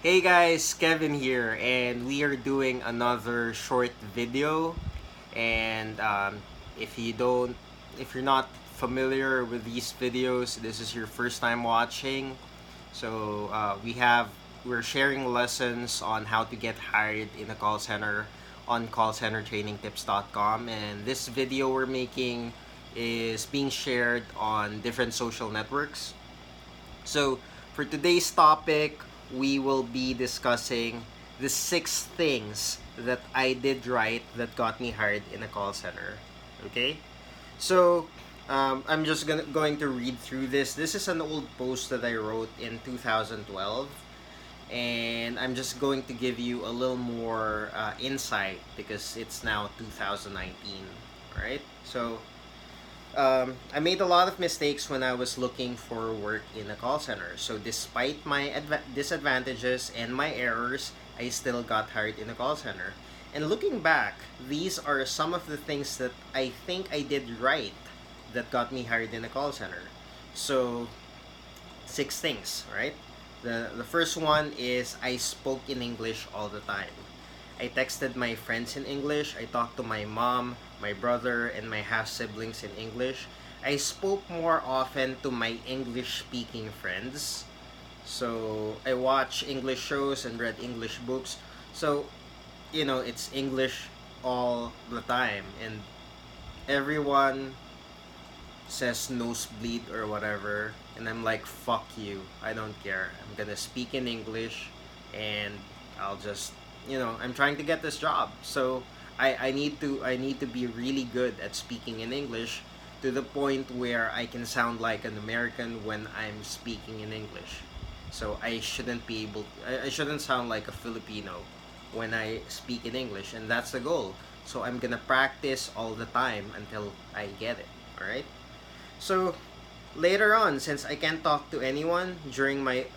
Hey guys, Kevin here, and we are doing another short video. And if you're not familiar with these videos, this is your first time watching. So we're sharing lessons on how to get hired in a call center on callcentertrainingtips.com, and this video we're making is being shared on different social networks. So, for today's topic, we will be discussing the 6 things that I did right that got me hired in a call center. Okay? So, I'm just going to read through this. This is an old post that I wrote in 2012. And I'm just going to give you a little more insight because it's now 2019. Right? So, I made a lot of mistakes when I was looking for work in a call center. So, despite my disadvantages and my errors, I still got hired in a call center. And looking back, these are some of the things that I think I did right that got me hired in a call center. So, 6 things, right? The first one is I spoke in English all the time. I texted my friends in English. I talked to my mom, my brother, and my half siblings in English. I spoke more often to my English speaking friends. So I watch English shows and read English books. So, it's English all the time. And everyone says nosebleed or whatever. And I'm like, fuck you. I don't care. I'm gonna speak in English and I'll just I'm trying to get this job. So I need to be really good at speaking in English to the point where I can sound like an American when I'm speaking in English. So I shouldn't sound like a Filipino when I speak in English, and that's the goal. So I'm gonna practice all the time until I get it. Alright? So later on, since I can't talk to anyone during my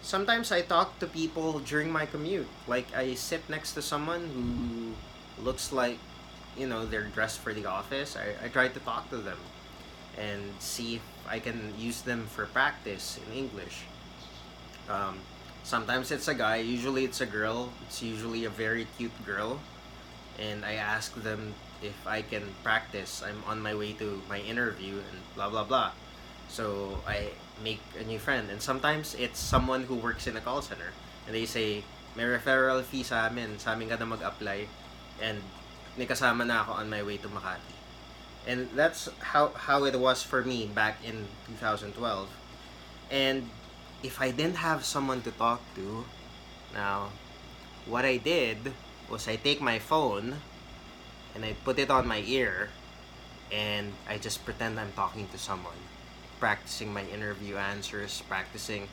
sometimes I talk to people during my commute. Like I sit next to someone who looks like they're dressed for the office. I try to talk to them and see if I can use them for practice in English. Um, Sometimes it's a guy, usually it's a girl. It's usually a very cute girl, and I ask them if I can practice. I'm on my way to my interview and blah blah blah. So I make a new friend, and sometimes it's someone who works in a call center, and they say may referral fee sa amin ka na mag-apply, and may kasama na ako on my way to Makati. And that's how it was for me back in 2012. And if I didn't have someone to talk to, now what I did was I take my phone and I put it on my ear and I just pretend I'm talking to someone, practicing my interview answers, practicing,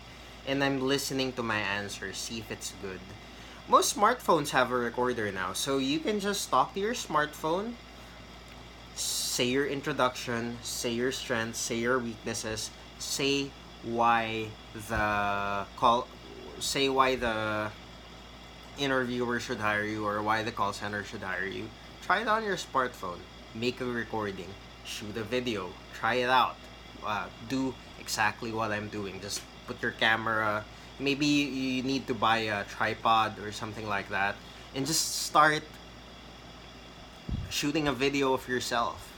and I'm listening to my answers, see if it's good. Most smartphones have a recorder now, so you can just talk to your smartphone, say your introduction, say your strengths, say your weaknesses, say why the call, say why the interviewer should hire you or why the call center should hire you. Try it on your smartphone. Make a recording. Shoot a video. Try it out. Do exactly what I'm doing. Just put your camera. Maybe you need to buy a tripod or something like that. And just start shooting a video of yourself.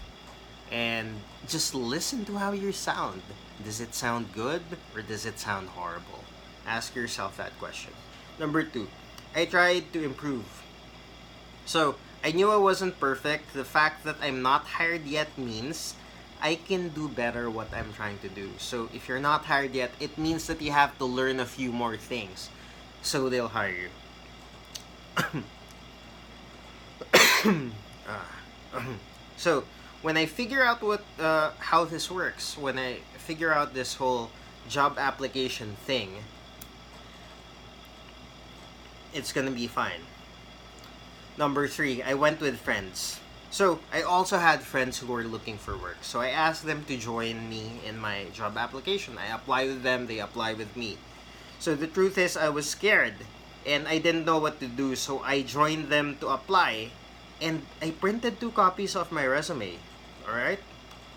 And just listen to how you sound. Does it sound good or does it sound horrible? Ask yourself that question. Number 2, I tried to improve. So, I knew I wasn't perfect. The fact that I'm not hired yet means I can do better what I'm trying to do. So, if you're not hired yet, it means that you have to learn a few more things. So, they'll hire you. So, when I figure out how this works, when I figure out this whole job application thing, it's gonna be fine. Number 3, I went with friends. So, I also had friends who were looking for work. So, I asked them to join me in my job application. I apply with them, they apply with me. So, the truth is, I was scared and I didn't know what to do. So, I joined them to apply and I printed 2 copies of my resume. Alright?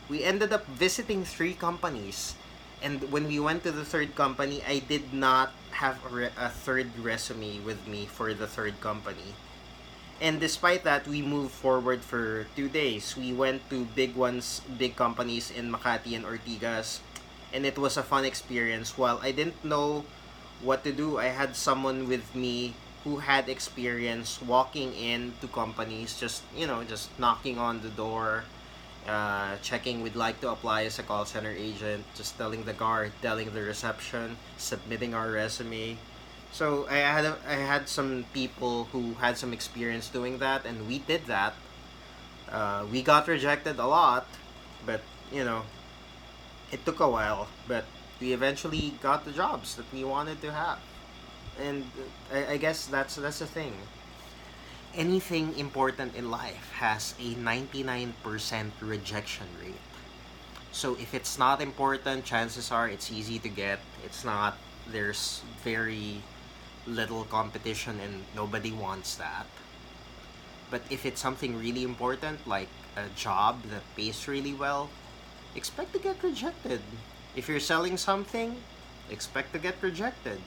We ended up visiting 3 companies And when we went to the third company, I did not have a third resume with me for the third company. And despite that, we moved forward for 2 days. We went to big companies in Makati and Ortigas, and it was a fun experience. While I didn't know what to do, I had someone with me who had experience walking into companies, just knocking on the door, checking we'd like to apply as a call center agent, just telling the guard, telling the reception, submitting our resume. So I had some people who had some experience doing that, and we did that. We got rejected a lot, but you know it took a while. But we eventually got the jobs that we wanted to have, and I guess that's the thing. Anything important in life has a 99% rejection rate. So if it's not important, chances are it's easy to get. It's not, there's very little competition and nobody wants that. But if it's something really important, like a job that pays really well, expect to get rejected. If you're selling something, expect to get rejected.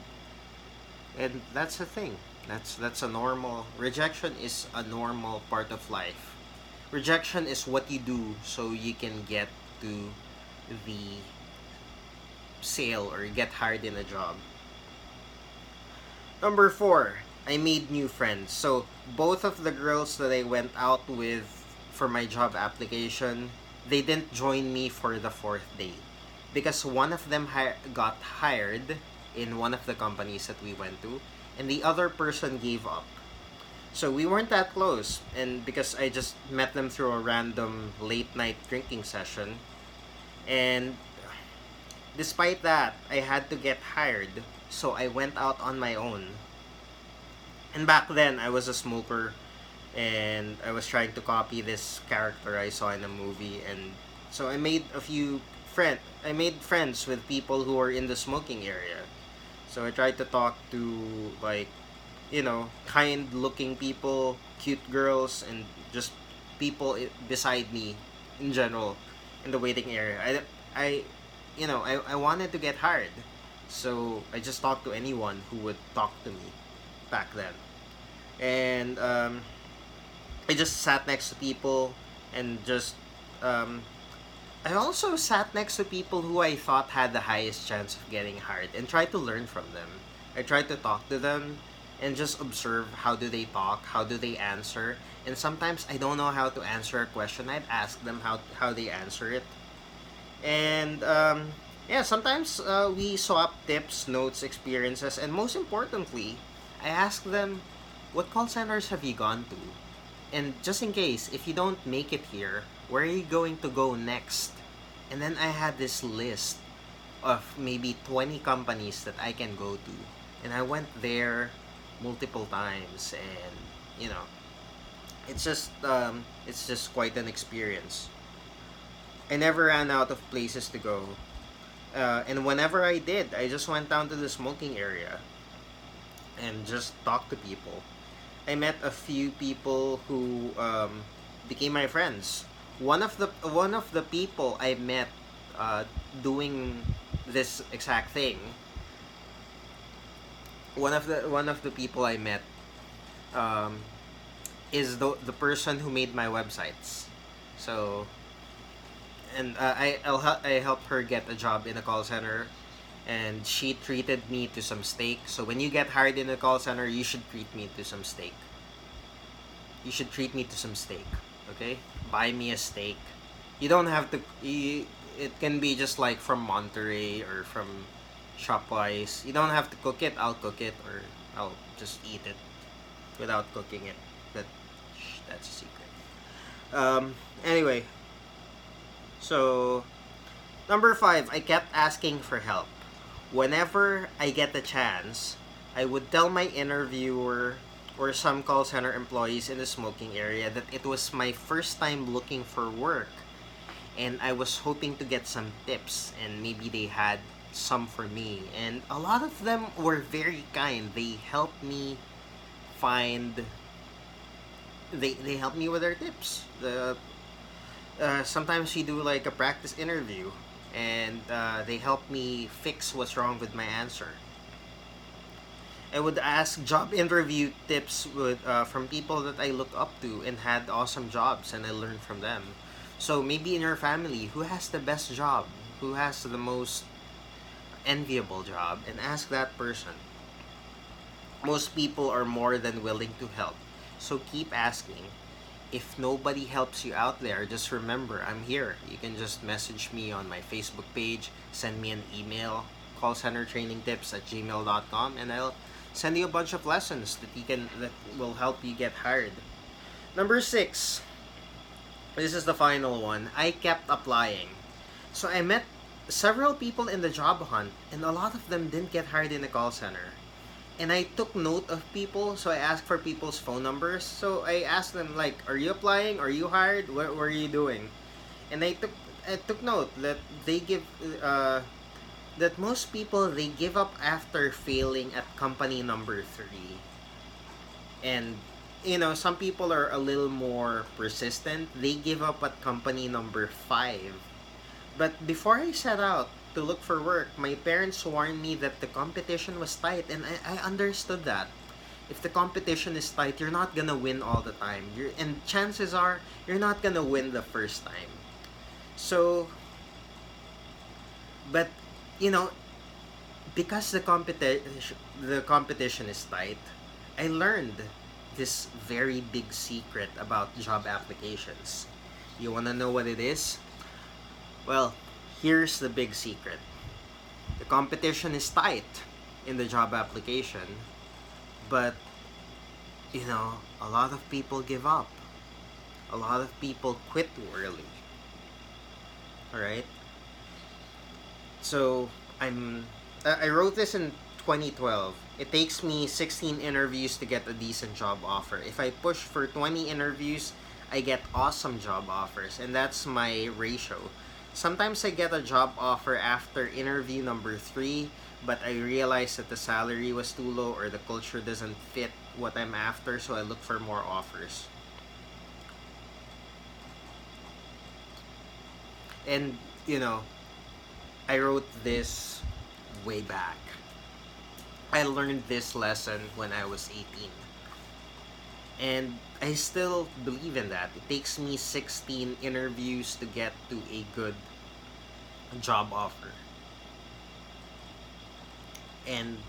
And that's the thing. That's a normal, rejection is a normal part of life. Rejection is what you do so you can get to the sale or get hired in a job. Number 4, I made new friends. So both of the girls that I went out with for my job application, they didn't join me for the fourth day because one of them got hired in one of the companies that we went to, and the other person gave up. So we weren't that close, and because I just met them through a random late night drinking session, and despite that, I had to get hired, so I went out on my own. And back then, I was a smoker, and I was trying to copy this character I saw in a movie, and so I made friends with people who were in the smoking area. So I tried to talk to, like, kind looking people, cute girls, and just people beside me in general in the waiting area. I wanted to get hired. So I just talked to anyone who would talk to me back then. And I just sat next to people and just I also sat next to people who I thought had the highest chance of getting hired and tried to learn from them. I tried to talk to them and just observe how do they talk, how do they answer. And sometimes I don't know how to answer a question. I'd ask them how they answer it. And yeah, sometimes we swap tips, notes, experiences, and most importantly, I ask them, what call centers have you gone to? And just in case, if you don't make it here, where are you going to go next? And then I had this list of maybe 20 companies that I can go to. And I went there multiple times, and it's just quite an experience. I never ran out of places to go. And whenever I did, I just went down to the smoking area and just talked to people. I met a few people who became my friends. One of the people I met doing this exact thing. One of the people I met um, is the person who made my websites. So and I helped her get a job in a call center, and she treated me to some steak. So when you get hired in a call center, you should treat me to some steak. You should treat me to some steak, okay? Buy me a steak. You don't have to. It can be just like from Monterey or from Shopwise. You don't have to cook it. I'll cook it, or I'll just eat it without cooking it. That that's a secret. Anyway, so number 5, I kept asking for help. Whenever I get the chance, I would tell my interviewer or some call center employees in the smoking area that it was my first time looking for work, and I was hoping to get some tips, and maybe they had some for me. And a lot of them were very kind. Find they helped me with their tips. Sometimes we do like a practice interview, and they help me fix what's wrong with my answer. I would ask job interview tips from people that I look up to and had awesome jobs, and I learned from them. So maybe in your family, who has the best job? Who has the most enviable job? And ask that person. Most people are more than willing to help. So keep asking. If nobody helps you out there, just remember I'm here. You can just message me on my Facebook page, send me an email, callcentertrainingtips@gmail.com, and I'll send you a bunch of lessons that will help you get hired. Number 6. This is the final one. I kept applying. So I met several people in the job hunt, and a lot of them didn't get hired in the call center. And I took note of people, so I asked for people's phone numbers. So I asked them like, "Are you applying? Are you hired? What are you doing?" And I took note that they give that most people, they give up after failing at company number 3. And some people are a little more persistent. They give up at company number 5. But before I set out to look for work, my parents warned me that the competition was tight, and I understood that. If the competition is tight, you're not gonna win all the time. And chances are, you're not gonna win the first time. So, but, you know, because the competition is tight, I learned this very big secret about job applications. You wanna know what it is? Well, here's the big secret. The competition is tight in the job application, but a lot of people give up. A lot of people quit too early. All right? So, I wrote this in 2012. It takes me 16 interviews to get a decent job offer. If I push for 20 interviews, I get awesome job offers, and that's my ratio. Sometimes I get a job offer after interview number 3, but I realize that the salary was too low or the culture doesn't fit what I'm after, so I look for more offers. And, I wrote this way back. I learned this lesson when I was 18. And I still believe in that. It takes me 16 interviews to get to a good job offer. And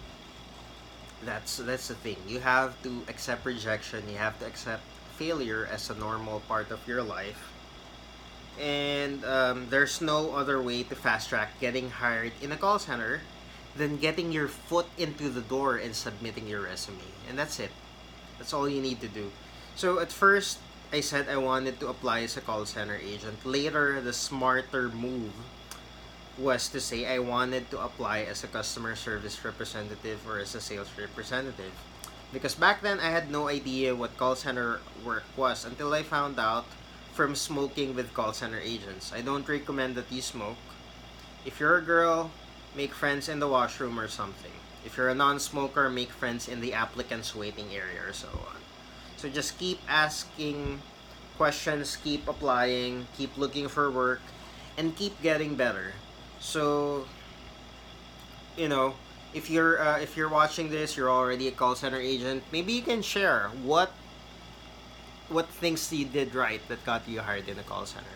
that's the thing. You have to accept rejection, you have to accept failure as a normal part of your life. And there's no other way to fast track getting hired in a call center than getting your foot into the door and submitting your resume. And that's it. That's all you need to do. So at first, I said I wanted to apply as a call center agent. Later, the smarter move was to say I wanted to apply as a customer service representative or as a sales representative. Because back then, I had no idea what call center work was until I found out from smoking with call center agents. I don't recommend that you smoke. If you're a girl, make friends in the washroom or something. If you're a non-smoker, make friends in the applicants waiting area or so on. So just keep asking questions, keep applying, keep looking for work, and keep getting better. So, you know, if you're watching this, you're already a call center agent. Maybe you can share what things you did right that got you hired in a call center.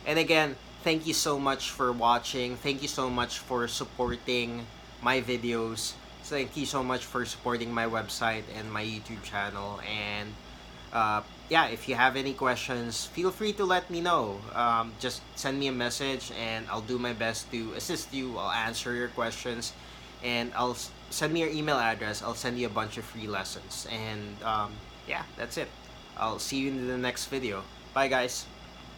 And again, thank you so much for watching. Thank you so much for supporting my videos. Thank you so much for supporting my website and my YouTube channel. And yeah, if you have any questions, feel free to let me know. Just send me a message and I'll do my best to assist you. I'll answer your questions, and send me your email address. I'll send you a bunch of free lessons. And yeah, that's it. I'll see you in the next video. Bye, guys.